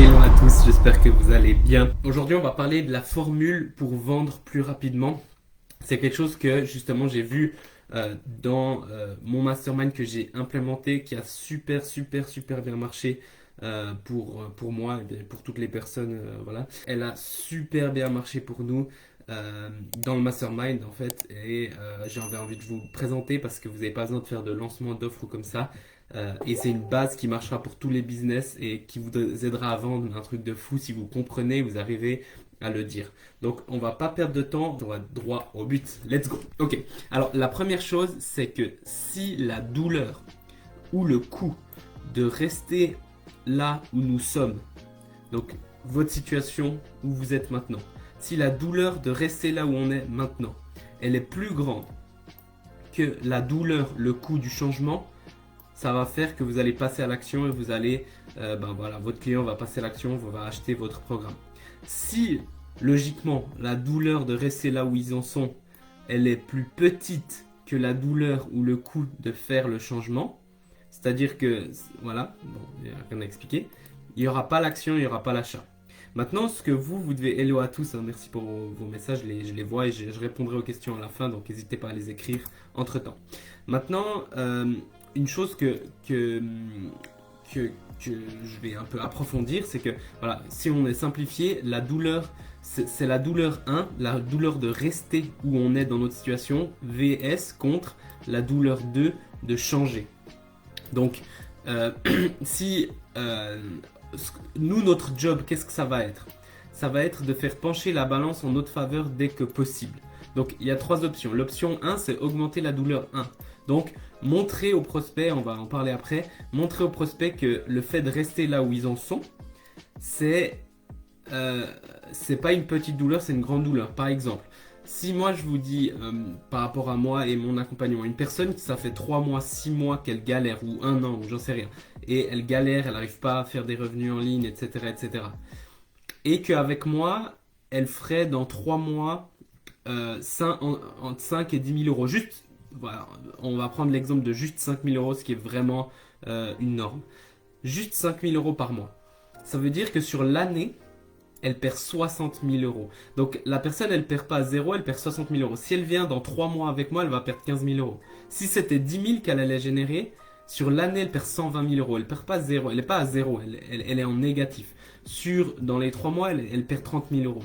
Hello à tous, j'espère que vous allez bien. Aujourd'hui, on va parler de la formule pour vendre plus rapidement. C'est quelque chose que justement j'ai vu dans mon mastermind que j'ai implémenté, qui a super bien marché pour moi et pour toutes les personnes. Voilà. Elle a super bien marché pour nous dans le mastermind en fait. Et j'avais envie de vous le présenter parce que vous n'avez pas besoin de faire de lancement d'offres comme ça. Et c'est une base qui marchera pour tous les business et qui vous aidera à vendre un truc de fou si vous comprenez, vous arrivez à le dire. Donc on va pas perdre de temps, on va droit au but. Let's go. Ok. Alors la première chose, c'est que si la douleur ou le coût de rester là où nous sommes, donc votre situation où vous êtes maintenant, si la douleur de rester là où on est maintenant, elle est plus grande que la douleur, le coût du changement, ça va faire que vous allez passer à l'action et vous allez, voilà, votre client va passer à l'action, va acheter votre programme. Si logiquement la douleur de rester là où ils en sont, elle est plus petite que la douleur ou le coût de faire le changement, c'est-à-dire que, voilà, bon, il n'y a rien à expliquer, il n'y aura pas l'action, il n'y aura pas l'achat. Maintenant, ce que vous devez, hello à tous, hein, merci pour vos messages, je les vois et je répondrai aux questions à la fin, donc n'hésitez pas à les écrire entre temps. Maintenant, une chose que je vais un peu approfondir, c'est que voilà, si on est simplifié, la douleur, c'est la douleur 1, la douleur de rester où on est dans notre situation, VS contre la douleur 2 de changer. Donc, si nous, notre job, qu'est-ce que ça va être? Ça va être de faire pencher la balance en notre faveur dès que possible. Donc, il y a trois options. L'option 1, c'est augmenter la douleur 1. Donc, montrer aux prospects, on va en parler après, montrer aux prospects que le fait de rester là où ils en sont, c'est pas une petite douleur, c'est une grande douleur. Par exemple, si moi je vous dis par rapport à moi et mon accompagnement, une personne qui ça fait 3 mois, 6 mois qu'elle galère, ou 1 an, ou j'en sais rien, et elle galère, elle n'arrive pas à faire des revenus en ligne, etc. Et qu'avec moi, elle ferait dans 3 mois entre 5 et 10 000 euros. Juste, voilà, on va prendre l'exemple de juste 5 000 euros, ce qui est vraiment une norme. Juste 5 000 euros par mois. Ça veut dire que sur l'année, elle perd 60 000 euros. Donc la personne, elle perd pas 0, elle perd 60 000 euros. Si elle vient dans 3 mois avec moi, elle va perdre 15 000 euros. Si c'était 10 000 qu'elle allait générer, sur l'année, elle perd 120 000 euros. Elle perd pas 0, elle n'est pas à 0, elle est en négatif. Dans les 3 mois, elle perd 30 000 euros.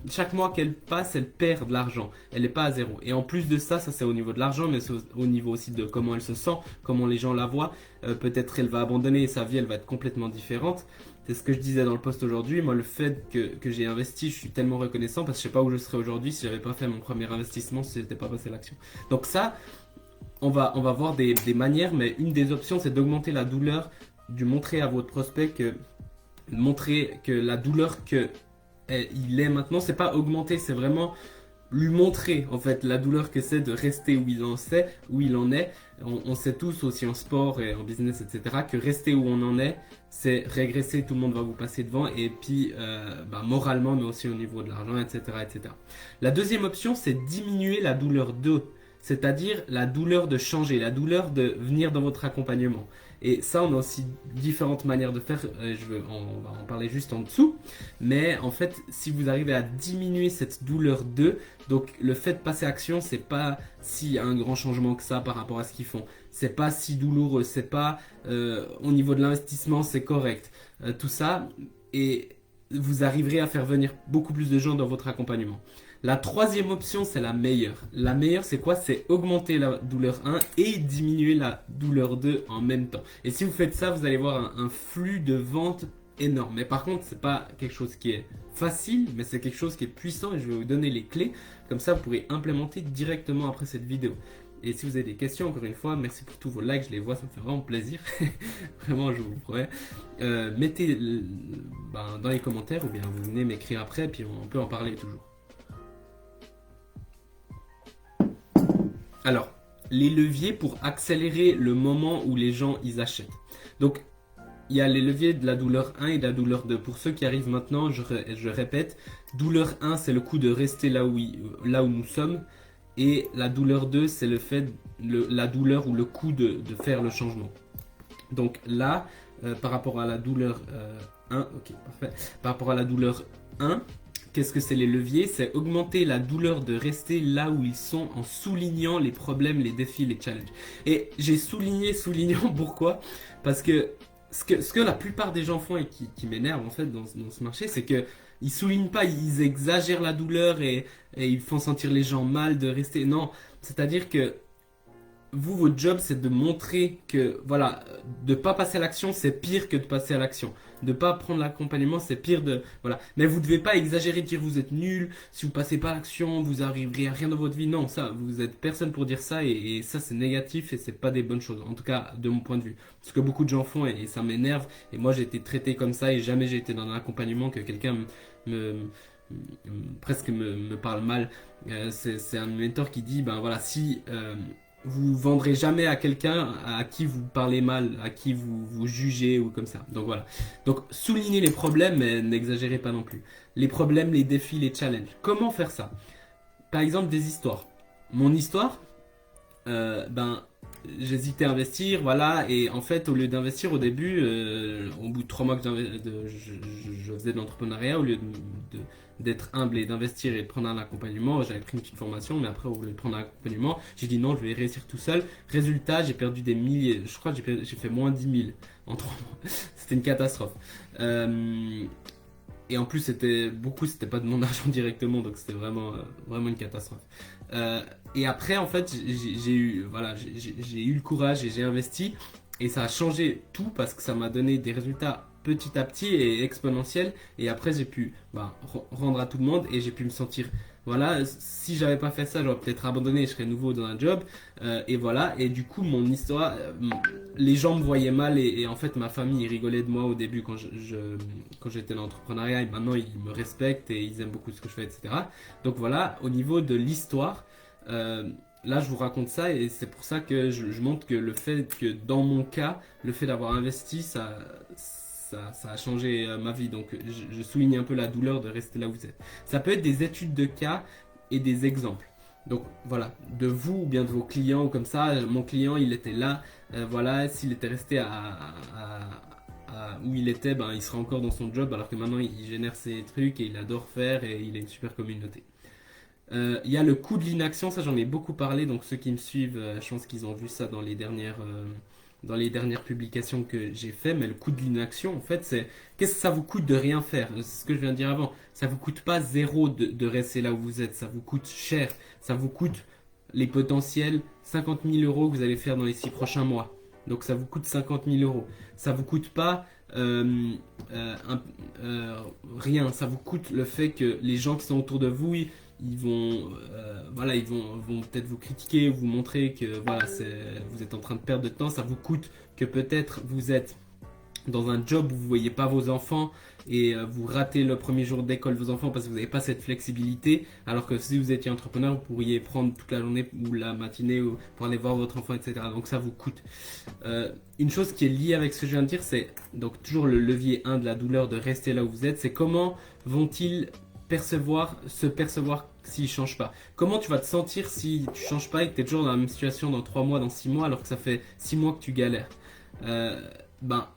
Chaque mois qu'elle passe, elle perd de l'argent. Elle n'est pas à 0. Et en plus de ça, ça c'est au niveau de l'argent, mais c'est au niveau aussi de comment elle se sent, comment les gens la voient. Peut-être elle va abandonner et sa vie, elle va être complètement différente. C'est ce que je disais dans le post aujourd'hui. Moi, le fait que j'ai investi, je suis tellement reconnaissant parce que je sais pas où je serais aujourd'hui si j'avais pas fait mon premier investissement, si j'étais pas passé à l'action. Donc ça, on va voir des manières, mais une des options, c'est d'augmenter la douleur, de montrer à votre prospect montrer que la douleur il est maintenant, c'est pas augmenter, c'est vraiment lui montrer en fait la douleur que c'est de rester où il en est. On sait tous aussi en sport et en business, etc., que rester où on en est, c'est régresser, tout le monde va vous passer devant, et puis moralement, mais aussi au niveau de l'argent, etc. La deuxième option, c'est diminuer la douleur c'est-à-dire la douleur de changer, la douleur de venir dans votre accompagnement. Et ça, on a aussi différentes manières de faire, on va en parler juste en dessous. Mais en fait, si vous arrivez à diminuer cette douleur donc le fait de passer à action, c'est pas si un grand changement que ça par rapport à ce qu'ils font. C'est pas si douloureux, c'est pas au niveau de l'investissement, c'est correct. Tout ça, et vous arriverez à faire venir beaucoup plus de gens dans votre accompagnement. La troisième option, c'est la meilleure. La meilleure, c'est quoi? C'est augmenter la douleur 1 et diminuer la douleur 2 en même temps. Et si vous faites ça, vous allez voir un flux de vente énorme. Mais par contre, c'est pas quelque chose qui est facile, mais c'est quelque chose qui est puissant et je vais vous donner les clés. Comme ça, vous pourrez implémenter directement après cette vidéo. Et si vous avez des questions, encore une fois, merci pour tous vos likes, je les vois, ça me fait vraiment plaisir. Vraiment, je vous promets. Mettez dans les commentaires ou bien vous venez m'écrire après, puis on peut en parler toujours. Alors, les leviers pour accélérer le moment où les gens ils achètent. Donc, il y a les leviers de la douleur 1 et de la douleur 2. Pour ceux qui arrivent maintenant, je répète, douleur 1, c'est le coup de rester là où nous sommes. Et la douleur 2, c'est la douleur ou le coup de faire le changement. Donc là, par rapport à la douleur 1, ok, parfait. Par rapport à la douleur 1, qu'est-ce que c'est les leviers? C'est augmenter la douleur de rester là où ils sont en soulignant les problèmes, les défis, les challenges. Et j'ai soulignant, pourquoi? Parce que ce que la plupart des gens font et qui m'énerve en fait dans ce marché, c'est que ils soulignent pas, ils exagèrent la douleur et ils font sentir les gens mal de rester. Non, c'est-à-dire que vous, votre job, c'est de montrer que, voilà, de pas passer à l'action, c'est pire que de passer à l'action. De pas prendre l'accompagnement, c'est pire de, voilà. Mais vous devez pas exagérer, dire vous êtes nul, si vous passez pas à l'action, vous arriverez à rien dans votre vie. Non, ça, vous êtes personne pour dire ça et ça, c'est négatif et c'est pas des bonnes choses. En tout cas, de mon point de vue. Ce que beaucoup de gens font et ça m'énerve. Et moi, j'ai été traité comme ça et jamais j'ai été dans un accompagnement que quelqu'un me, presque me parle mal. C'est un mentor qui dit, ben voilà, si, vous vendrez jamais à quelqu'un à qui vous parlez mal, à qui vous jugez ou comme ça. Donc voilà. Donc soulignez les problèmes, mais n'exagérez pas non plus. Les problèmes, les défis, les challenges. Comment faire ça? Par exemple, des histoires. Mon histoire, ben, j'hésitais à investir, voilà, et en fait, au lieu d'investir au début, au bout de 3 mois que je faisais de l'entrepreneuriat, au lieu d'être humble et d'investir et de prendre un accompagnement, j'avais pris une petite formation, mais après, au lieu de prendre un accompagnement, j'ai dit non, je vais réussir tout seul. Résultat, j'ai perdu des milliers, je crois que j'ai fait moins 10 000 en 3 mois. C'était une catastrophe. Et en plus, c'était pas de mon argent directement, donc c'était vraiment une catastrophe. Et après, en fait, j'ai eu, voilà, j'ai eu le courage et j'ai investi, et ça a changé tout parce que ça m'a donné des résultats petit à petit et exponentiels. Et après, j'ai pu rendre à tout le monde et j'ai pu me sentir, voilà, si j'avais pas fait ça, j'aurais peut-être abandonné, je serais nouveau dans un job. Et voilà, et du coup, mon histoire, les gens me voyaient mal et en fait, ma famille ils rigolait de moi au début quand j'étais dans l'entrepreneuriat et maintenant ils me respectent et ils aiment beaucoup ce que je fais, etc. Donc voilà, au niveau de l'histoire, là je vous raconte ça et c'est pour ça que je montre que le fait que dans mon cas, le fait d'avoir investi, ça a changé ma vie. Donc je souligne un peu la douleur de rester là où vous êtes. Ça peut être des études de cas et des exemples. Donc voilà, de vous ou bien de vos clients ou comme ça, mon client il était là, voilà, s'il était resté où il était, ben, il serait encore dans son job alors que maintenant il génère ses trucs et il adore faire et il a une super communauté. Il y a le coût de l'inaction, ça j'en ai beaucoup parlé, donc ceux qui me suivent, je pense qu'ils ont vu ça dans les dernières publications que j'ai fait, mais le coût de l'inaction, en fait, c'est qu'est-ce que ça vous coûte de rien faire? C'est ce que je viens de dire avant. Ça vous coûte pas zéro de rester là où vous êtes, ça vous coûte cher, ça vous coûte les potentiels 50 000 euros que vous allez faire dans les 6 prochains mois. Donc ça vous coûte 50 000 euros. Ça vous coûte pas rien, ça vous coûte le fait que les gens qui sont autour de vous, ils vont, voilà, vont peut-être vous critiquer, vous montrer que voilà, vous êtes en train de perdre de temps. Ça vous coûte que peut-être vous êtes dans un job où vous ne voyez pas vos enfants et vous ratez le premier jour d'école de vos enfants parce que vous n'avez pas cette flexibilité. Alors que si vous étiez entrepreneur, vous pourriez prendre toute la journée ou la matinée pour aller voir votre enfant, etc. Donc ça vous coûte. Une chose qui est liée avec ce que je viens de dire, c'est donc toujours le levier 1 de la douleur de rester là où vous êtes. C'est comment vont-ils se percevoir s'ils ne changent pas. Comment tu vas te sentir si tu ne changes pas et que tu es toujours dans la même situation dans 3 mois, dans 6 mois, alors que ça fait 6 mois que tu galères.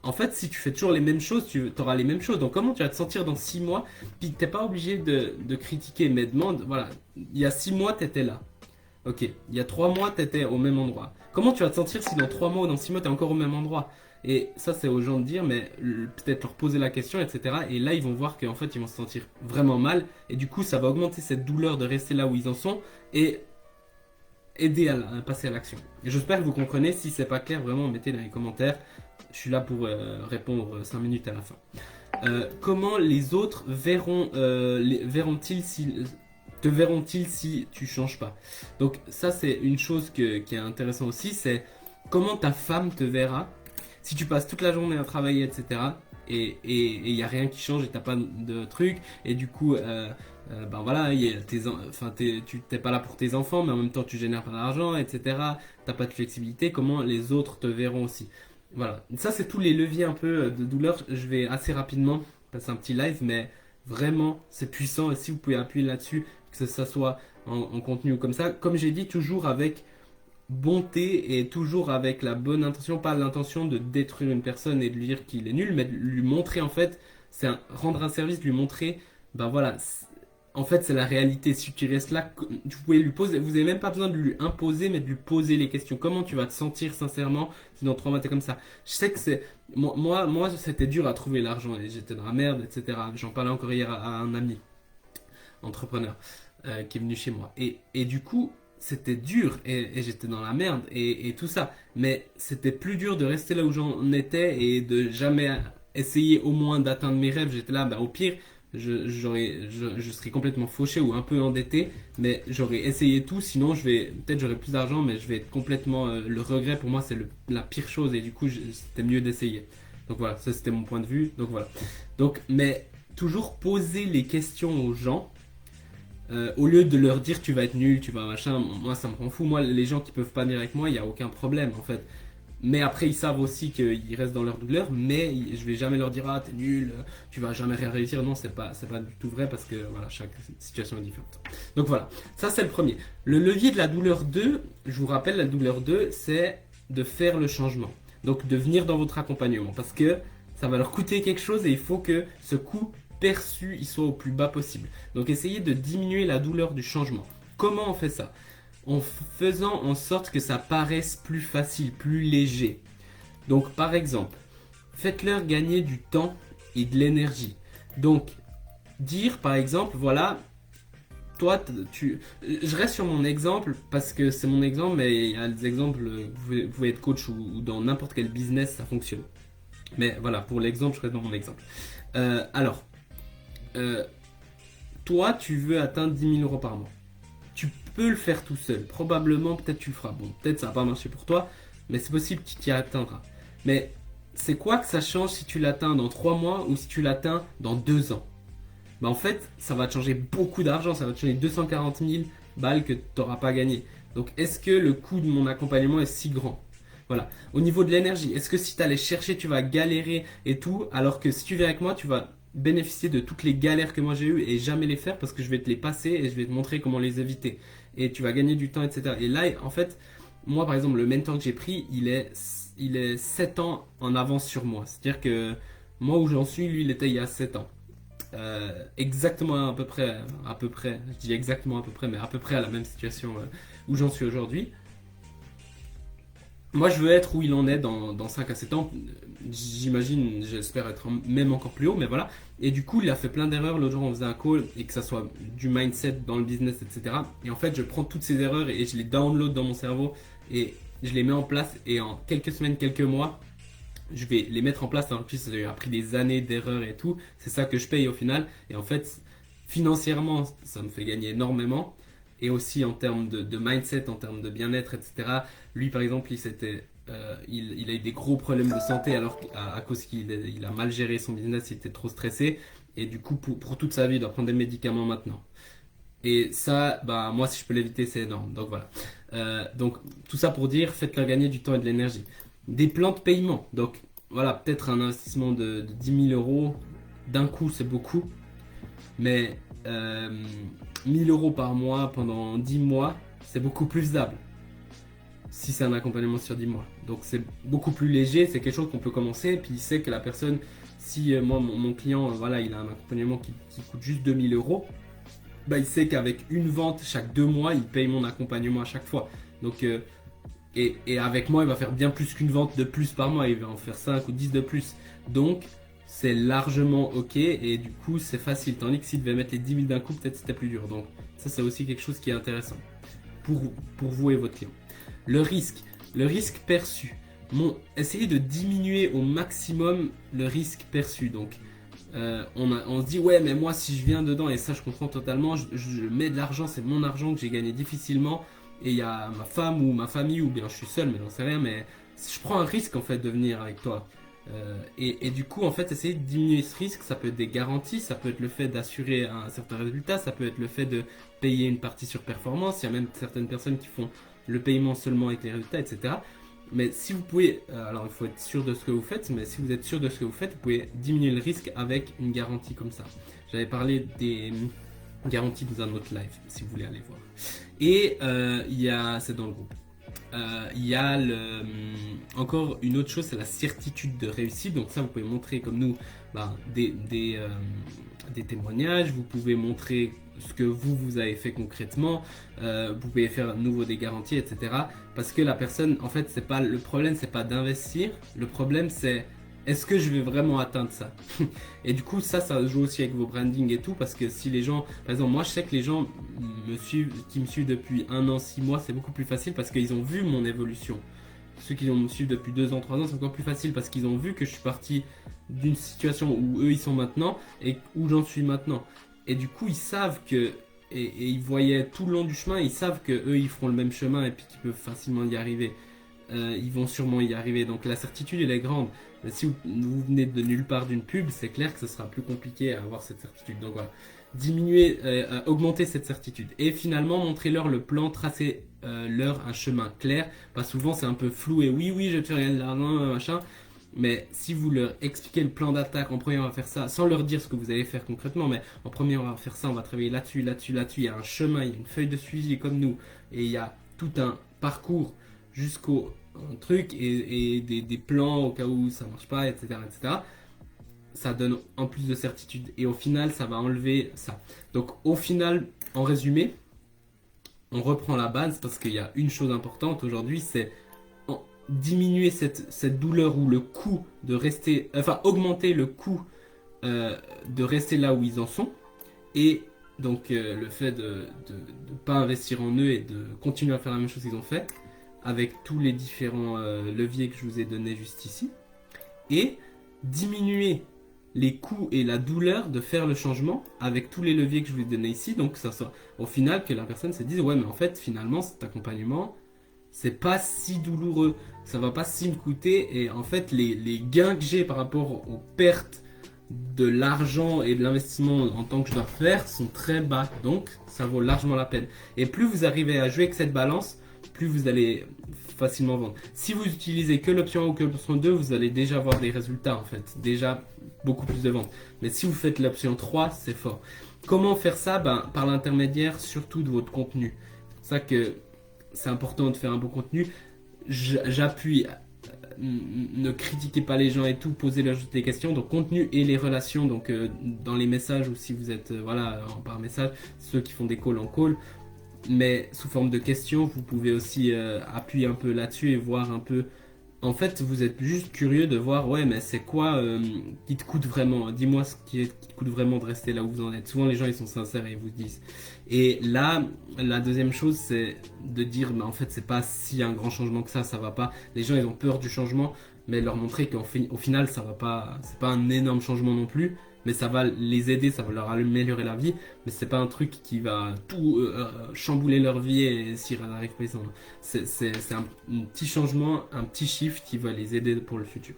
En fait, si tu fais toujours les mêmes choses, tu auras les mêmes choses. Donc, comment tu vas te sentir dans 6 mois? Puis, tu n'es pas obligé de critiquer, mais demande, voilà, il y a 6 mois, tu étais là. Ok, il y a 3 mois, tu étais au même endroit. Comment tu vas te sentir si dans 3 mois ou dans 6 mois, tu es encore au même endroit? Et ça, c'est aux gens de dire, mais peut-être leur poser la question, etc. Et là, ils vont voir qu'en fait, ils vont se sentir vraiment mal. Et du coup, ça va augmenter cette douleur de rester là où ils en sont et aider à passer à l'action. Et j'espère que vous comprenez. Si c'est pas clair, vraiment, mettez dans les commentaires. Je suis là pour répondre 5 minutes à la fin. Comment les autres te verront-ils si tu changes pas? Donc ça, c'est une chose qui est intéressante aussi. C'est comment ta femme te verra si tu passes toute la journée à travailler, etc. Et il n'y a rien qui change et t'as pas de truc. Et du coup, voilà, tu t'es pas là pour tes enfants, mais en même temps tu génères pas d'argent, etc. T'as pas de flexibilité. Comment les autres te verront aussi? Voilà. Ça, c'est tous les leviers un peu de douleur. Je vais assez rapidement passer un petit live, mais vraiment, c'est puissant. Et si vous pouvez appuyer là-dessus, que ça soit en contenu ou comme ça, comme j'ai dit, toujours avec bonté et toujours avec la bonne intention, pas l'intention de détruire une personne et de lui dire qu'il est nul, mais de lui montrer en fait rendre un service, lui montrer, ben voilà, en fait c'est la réalité. Si tu restes là, vous pouvez lui poser, vous n'avez même pas besoin de lui imposer, mais de lui poser les questions. Comment tu vas te sentir sincèrement si dans 3 mois t'es comme ça? Je sais que moi c'était dur à trouver l'argent et j'étais dans la merde, etc. J'en parlais encore hier à un ami entrepreneur qui est venu chez moi. Et du coup, c'était dur et j'étais dans la merde et tout ça. Mais c'était plus dur de rester là où j'en étais et de jamais essayer au moins d'atteindre mes rêves. J'étais là, bah, au pire, je serais complètement fauché ou un peu endetté, mais j'aurais essayé tout. Sinon, peut-être j'aurais plus d'argent, mais je vais être complètement. Le regret pour moi, c'est la pire chose et du coup, c'était mieux d'essayer. Donc voilà, ça c'était mon point de vue. Donc voilà. Donc, mais toujours poser les questions aux gens au lieu de leur dire tu vas être nul, tu vas machin, moi ça me rend fou. Moi, les gens qui peuvent pas venir avec moi, il n'y a aucun problème en fait. Mais après, ils savent aussi qu'ils restent dans leur douleur, mais je vais jamais leur dire ah t'es nul, tu vas jamais rien réussir. Non, c'est pas du tout vrai parce que voilà, chaque situation est différente. Donc voilà, ça c'est le premier. Le levier de la douleur 2, je vous rappelle, la douleur 2, c'est de faire le changement. Donc de venir dans votre accompagnement parce que ça va leur coûter quelque chose et il faut que ce coût perçu il soit au plus bas possible. Donc essayez de diminuer la douleur du changement. Comment on fait ça? En faisant en sorte que ça paraisse plus facile, plus léger. Donc par exemple, faites-leur gagner du temps et de l'énergie. Donc dire par exemple, voilà, toi, je reste sur mon exemple parce que c'est mon exemple, mais il y a des exemples, vous pouvez être coach ou dans n'importe quel business, ça fonctionne. Mais voilà, pour l'exemple, je reste dans mon exemple. Alors, euh, toi, tu veux atteindre 10 000 € par mois. Tu peux le faire tout seul. Probablement, peut-être tu le feras. Bon, peut-être ça va pas marcher pour toi, mais c'est possible que tu t'y atteindras. Mais c'est quoi que ça change si tu l'atteins dans 3 mois ou si tu l'atteins dans 2 ans? Bah en fait, ça va te changer beaucoup d'argent. Ça va te changer 240 000 balles que tu n'auras pas gagné. Donc, est-ce que le coût de mon accompagnement est si grand? Voilà. Au niveau de l'énergie, est-ce que si tu allais chercher, tu vas galérer et tout, alors que si tu viens avec moi, tu vas bénéficier de toutes les galères que moi j'ai eues et jamais les faire parce que je vais te les passer et je vais te montrer comment les éviter. Et tu vas gagner du temps, etc. Et là, en fait, moi par exemple, le mentor que j'ai pris, il est 7 ans en avance sur moi. C'est-à-dire que moi où j'en suis, lui, il était il y a 7 ans. Exactement à peu près, je dis exactement à peu près, mais à peu près à la même situation où j'en suis aujourd'hui. Moi, je veux être où il en est dans 5 à 7 ans. J'imagine, j'espère être même encore plus haut, mais voilà. Et du coup, il a fait plein d'erreurs. L'autre jour, on faisait un call et que ça soit du mindset dans le business, etc. Et en fait, je prends toutes ces erreurs et je les download dans mon cerveau et je les mets en place. Et en quelques semaines, quelques mois, je vais les mettre en place. En plus, ça a pris des années d'erreurs et tout. C'est ça que je paye au final. Et en fait, financièrement, ça me fait gagner énormément. Et aussi en termes de mindset, en termes de bien-être, etc. Lui, par exemple, il a eu des gros problèmes de santé alors à cause qu'il a mal géré son business, il était trop stressé. Et du coup, pour toute sa vie, il doit prendre des médicaments maintenant. Et ça, bah, moi, si je peux l'éviter, c'est énorme. Donc voilà. Donc, tout ça pour dire, faites-leur gagner du temps et de l'énergie. Des plans de paiement. Donc, voilà, peut-être un investissement de 10 000 € d'un coup, c'est beaucoup. Mais 1 000 € par mois pendant 10 mois, c'est beaucoup plus faisable. Si c'est un accompagnement sur 10 mois. Donc c'est beaucoup plus léger, c'est quelque chose qu'on peut commencer. Puis il sait que la personne, si moi, mon client, voilà, il a un accompagnement qui coûte juste 2 000 €, bah, il sait qu'avec une vente chaque 2 mois, il paye mon accompagnement à chaque fois. Donc, et avec moi, il va faire bien plus qu'une vente de plus par mois. Il va en faire 5 ou 10 de plus. Donc, c'est largement ok et du coup, c'est facile. Tandis que s'il devait mettre les 10 000 d'un coup, peut-être c'était plus dur. Donc, ça, c'est aussi quelque chose qui est intéressant pour vous et votre client. Le risque perçu. Essayez de diminuer au maximum le risque perçu. Donc, on se dit, ouais, mais moi, si je viens dedans, et ça, je comprends totalement, je mets de l'argent, c'est mon argent que j'ai gagné difficilement, et il y a ma femme ou ma famille, ou bien je suis seul, mais j'en sais rien, mais je prends un risque, en fait, de venir avec toi. Et du coup, en fait, essayer de diminuer ce risque, ça peut être des garanties, ça peut être le fait d'assurer un certain résultat, ça peut être le fait de payer une partie sur performance, il y a même certaines personnes qui font le paiement seulement avec les résultats, etc. Mais si vous pouvez, alors il faut être sûr de ce que vous faites, mais si vous êtes sûr de ce que vous faites, vous pouvez diminuer le risque avec une garantie comme ça. J'avais parlé des garanties dans un autre live, si vous voulez aller voir. Et c'est dans le groupe. Il y a encore une autre chose, c'est la certitude de réussite. Donc ça, vous pouvez montrer comme nous des témoignages, vous pouvez montrer ce que vous avez fait concrètement, vous pouvez faire à nouveau des garanties, etc. Parce que la personne, en fait, c'est pas le problème, c'est pas d'investir. Le problème, c'est est-ce que je vais vraiment atteindre ça? Et du coup, ça joue aussi avec vos branding et tout, parce que si les gens, par exemple, moi, je sais que les gens qui me suivent depuis 1 an, 6 mois, c'est beaucoup plus facile parce qu'ils ont vu mon évolution. Ceux qui me suivent depuis 2 ans, 3 ans, c'est encore plus facile parce qu'ils ont vu que je suis parti d'une situation où eux ils sont maintenant et où j'en suis maintenant. Et du coup, ils savent que, et ils voyaient tout le long du chemin, ils savent que eux ils feront le même chemin et puis qu'ils peuvent facilement y arriver. Ils vont sûrement y arriver. Donc la certitude, elle est grande. Mais si vous venez de nulle part d'une pub, c'est clair que ce sera plus compliqué à avoir cette certitude. Donc voilà, diminuer, augmenter cette certitude. Et finalement, montrez-leur le plan, tracez leur un chemin clair. Pas souvent, c'est un peu flou et oui, je te fais rien de l'argent, machin. Mais si vous leur expliquez le plan d'attaque, en premier on va faire ça, sans leur dire ce que vous allez faire concrètement, mais en premier on va faire ça, on va travailler là-dessus, là-dessus, là-dessus, il y a un chemin, il y a une feuille de suivi comme nous, et il y a tout un parcours jusqu'au truc, et des plans au cas où ça marche pas, etc., etc. Ça donne en plus de certitude, et au final ça va enlever ça. Donc au final, en résumé, on reprend la base, parce qu'il y a une chose importante aujourd'hui, c'est diminuer cette douleur ou le coût de rester, enfin augmenter le coût de rester là où ils en sont, et donc le fait de ne pas investir en eux et de continuer à faire la même chose qu'ils ont fait avec tous les différents leviers que je vous ai donnés juste ici, et diminuer les coûts et la douleur de faire le changement avec tous les leviers que je vous ai donnés ici. Donc ça soit au final que la personne se dise ouais mais en fait finalement cet accompagnement c'est pas si douloureux, ça va pas si me coûter, et en fait les gains que j'ai par rapport aux pertes de l'argent et de l'investissement en tant que je dois faire sont très bas, donc ça vaut largement la peine. Et plus vous arrivez à jouer avec cette balance, plus vous allez facilement vendre. Si vous utilisez que l'option 1 ou que l'option 2, vous allez déjà avoir des résultats en fait, déjà beaucoup plus de ventes. Mais si vous faites l'option 3, c'est fort. Comment faire ça? Par l'intermédiaire surtout de votre contenu. C'est pour ça que c'est important de faire un bon contenu. J'appuie, ne critiquez pas les gens et tout, posez-leur juste des questions. Donc contenu et les relations, donc dans les messages, ou si vous êtes par message, ceux qui font des calls en call, mais sous forme de questions, vous pouvez aussi appuyer un peu là-dessus et voir un peu. En fait, vous êtes juste curieux de voir, ouais, mais c'est quoi qui te coûte vraiment? Dis-moi ce qui te coûte vraiment de rester là où vous en êtes. Souvent, les gens, ils sont sincères et ils vous disent. Et là, la deuxième chose, c'est de dire, mais en fait, c'est pas si un grand changement que ça va pas. Les gens, ils ont peur du changement, mais leur montrer qu'au final, ça va pas, c'est pas un énorme changement non plus, mais ça va les aider, ça va leur améliorer la vie, mais c'est pas un truc qui va tout chambouler leur vie et s'ils n'arrivent pas, c'est un petit changement, un petit shift qui va les aider pour le futur.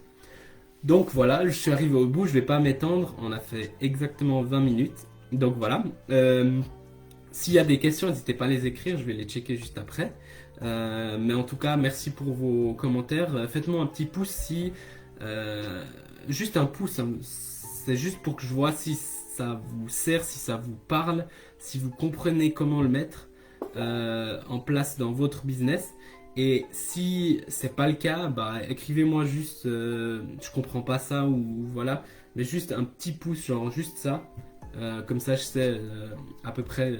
Donc voilà, je suis arrivé au bout, je vais pas m'étendre, on a fait exactement 20 minutes. Donc voilà, s'il y a des questions, n'hésitez pas à les écrire, je vais les checker juste après. Mais en tout cas, merci pour vos commentaires. Faites-moi un petit pouce si... juste un pouce, c'est juste pour que je vois si ça vous sert, si ça vous parle, si vous comprenez comment le mettre en place dans votre business. Et si c'est pas le cas, écrivez-moi juste je comprends pas ça, ou voilà, mais juste un petit pouce, genre juste ça. Comme ça je sais à peu près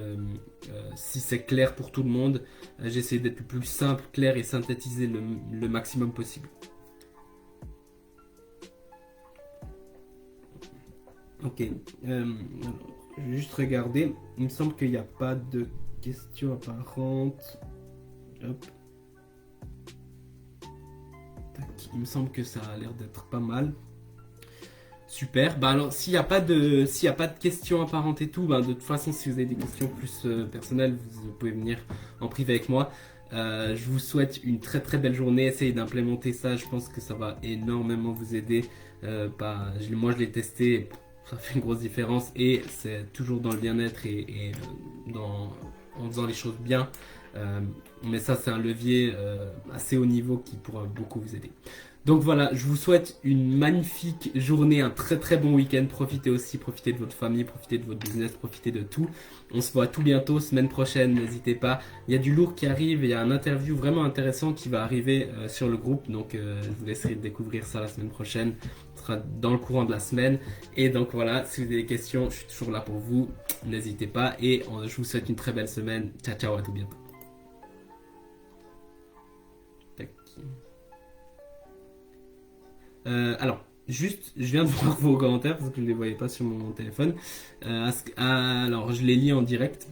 si c'est clair pour tout le monde. J'essaie d'être le plus simple, clair et synthétiser le maximum possible. Ok, alors, je vais juste regarder. Il me semble qu'il n'y a pas de questions apparentes. Hop. Tac. Il me semble que ça a l'air d'être pas mal. Super. Alors, s'il n'y a pas de questions apparentes et tout, de toute façon, si vous avez des questions plus personnelles, vous pouvez venir en privé avec moi. Je vous souhaite une très très belle journée. Essayez d'implémenter ça. Je pense que ça va énormément vous aider. Moi, je l'ai testé. Ça fait une grosse différence, et c'est toujours dans le bien-être et en faisant les choses bien. Mais ça, c'est un levier assez haut niveau qui pourra beaucoup vous aider. Donc voilà, je vous souhaite une magnifique journée, un très très bon week-end. Profitez aussi, profitez de votre famille, profitez de votre business, profitez de tout. On se voit tout bientôt, semaine prochaine, n'hésitez pas. Il y a du lourd qui arrive, il y a un interview vraiment intéressant qui va arriver sur le groupe. Donc je vous laisserai découvrir ça la semaine prochaine. Ce sera dans le courant de la semaine. Et donc voilà, si vous avez des questions, je suis toujours là pour vous. N'hésitez pas et je vous souhaite une très belle semaine. Ciao ciao, à tout bientôt. Tac. Alors, juste, je viens de voir vos commentaires parce que je ne les voyais pas sur mon téléphone. Alors, je les lis en direct.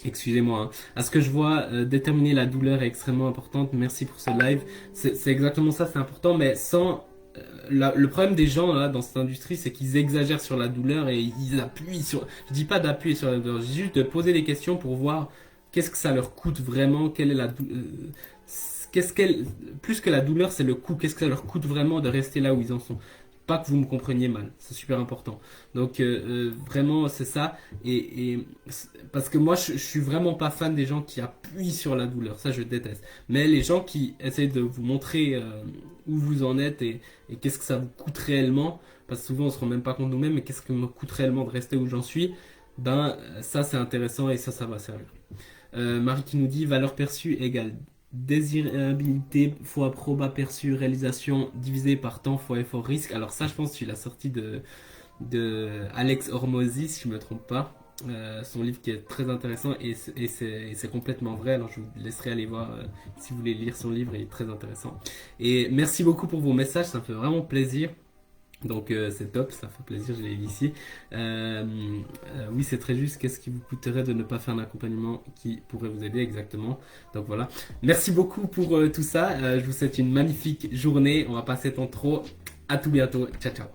Excusez-moi. Hein. À ce que je vois, déterminer la douleur est extrêmement importante. Merci pour ce live. C'est exactement ça, c'est important, mais sans. Le problème des gens là, dans cette industrie, c'est qu'ils exagèrent sur la douleur et ils appuient sur. Je dis pas d'appuyer sur la douleur, je dis juste de poser des questions pour voir qu'est-ce que ça leur coûte vraiment, quelle est la qu'est-ce qu'elle plus que la douleur, c'est le coût. Qu'est-ce que ça leur coûte vraiment de rester là où ils en sont. Pas que vous me compreniez mal, c'est super important. Donc vraiment c'est ça parce que moi je suis vraiment pas fan des gens qui appuient sur la douleur, ça je déteste. Mais les gens qui essayent de vous montrer où vous en êtes et qu'est-ce que ça vous coûte réellement, parce que souvent on se rend même pas compte nous-mêmes, mais qu'est-ce que me coûte réellement de rester où j'en suis, ben ça c'est intéressant et ça va servir. Marie qui nous dit valeur perçue égale désirabilité fois proba perçu réalisation divisé par temps fois effort risque. Alors ça je pense que tu l'as sorti de Alex Hormozy si je me trompe pas. Son livre qui est très intéressant et c'est complètement vrai. Alors je vous laisserai aller voir si vous voulez lire son livre, il est très intéressant. Et merci beaucoup pour vos messages, ça me fait vraiment plaisir. Donc c'est top, ça fait plaisir, je l'ai ici. Oui, c'est très juste. Qu'est-ce qui vous coûterait de ne pas faire un accompagnement qui pourrait vous aider exactement? Donc voilà. Merci beaucoup pour tout ça. Je vous souhaite une magnifique journée. On va pas s'étendre trop. À tout bientôt. Ciao, ciao.